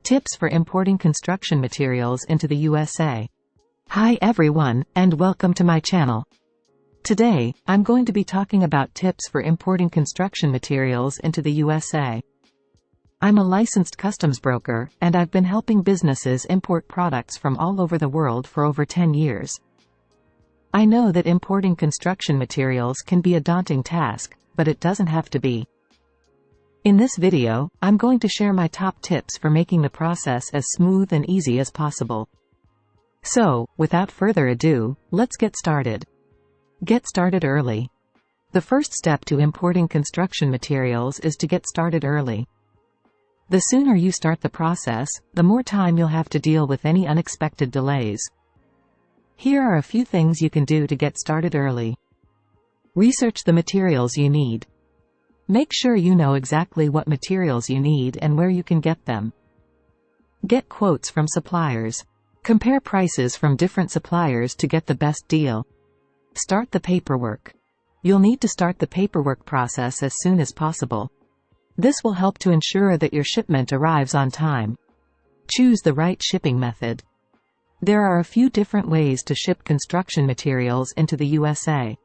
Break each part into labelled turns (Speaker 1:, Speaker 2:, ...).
Speaker 1: Tips for importing construction materials into the USA. Hi everyone, and welcome to my channel. Today, I'm going to be talking about tips for importing construction materials into the USA. I'm a licensed customs broker, and I've been helping businesses import products from all over the world for over 10 years. I know that importing construction materials can be a daunting task, but it doesn't have to be. In this video, I'm going to share my top tips for making the process as smooth and easy as possible. So, without further ado, let's get started. Get started early. The first step to importing construction materials is to get started early. The sooner you start the process, the more time you'll have to deal with any unexpected delays. Here are a few things you can do to get started early. Research the materials you need. Make sure you know exactly what materials you need and where you can get them. Get quotes from suppliers. Compare prices from different suppliers to get the best deal. Start the paperwork. You'll need to start the paperwork process as soon as possible. This will help to ensure that your shipment arrives on time. Choose the right shipping method. There are a few different ways to ship construction materials into the USA.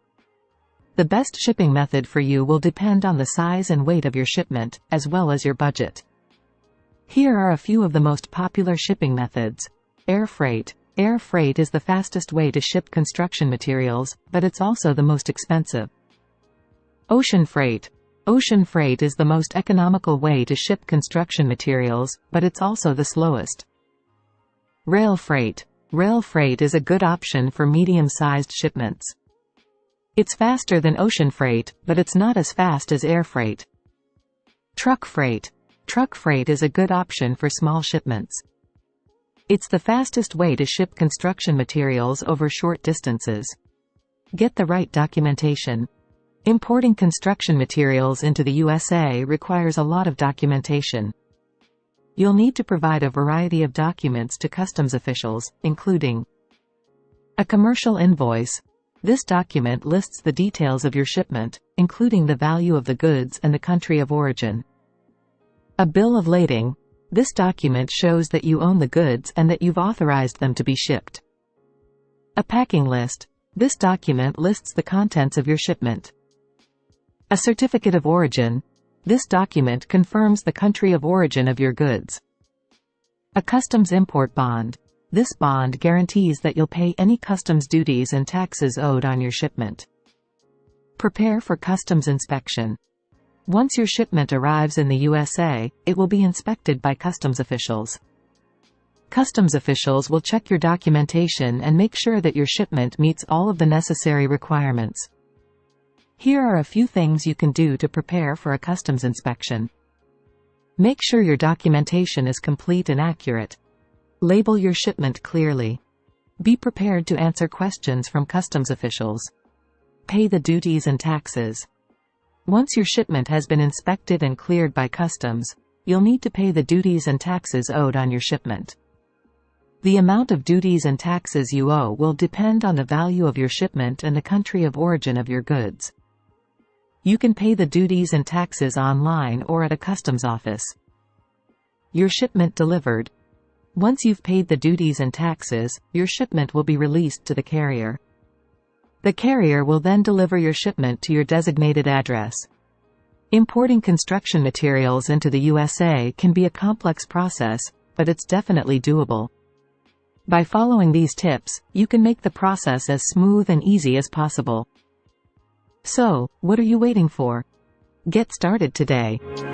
Speaker 1: The best shipping method for you will depend on the size and weight of your shipment, as well as your budget. Here are a few of the most popular shipping methods. Air freight. Air freight is the fastest way to ship construction materials, but it's also the most expensive. Ocean freight. Ocean freight is the most economical way to ship construction materials, but it's also the slowest. Rail freight. Rail freight is a good option for medium-sized shipments. It's faster than ocean freight, but it's not as fast as air freight. Truck freight. Truck freight is a good option for small shipments. It's the fastest way to ship construction materials over short distances. Get the right documentation. Importing construction materials into the USA requires a lot of documentation. You'll need to provide a variety of documents to customs officials, including a commercial invoice. This document lists the details of your shipment, including the value of the goods and the country of origin. A bill of lading. This document shows that you own the goods and that you've authorized them to be shipped. A packing list. This document lists the contents of your shipment. A certificate of origin. This document confirms the country of origin of your goods. A customs import bond. This bond guarantees that you'll pay any customs duties and taxes owed on your shipment. Prepare for customs inspection. Once your shipment arrives in the USA, it will be inspected by customs officials. Customs officials will check your documentation and make sure that your shipment meets all of the necessary requirements. Here are a few things you can do to prepare for a customs inspection. Make sure your documentation is complete and accurate. Label your shipment clearly. Be prepared to answer questions from customs officials. Pay the duties and taxes. Once your shipment has been inspected and cleared by customs, you'll need to pay the duties and taxes owed on your shipment. The amount of duties and taxes you owe will depend on the value of your shipment and the country of origin of your goods. You can pay the duties and taxes online or at a customs office. Your shipment delivered. Once you've paid the duties and taxes, your shipment will be released to the carrier. The carrier will then deliver your shipment to your designated address. Importing construction materials into the USA can be a complex process, but it's definitely doable. By following these tips, you can make the process as smooth and easy as possible. So, what are you waiting for? Get started today.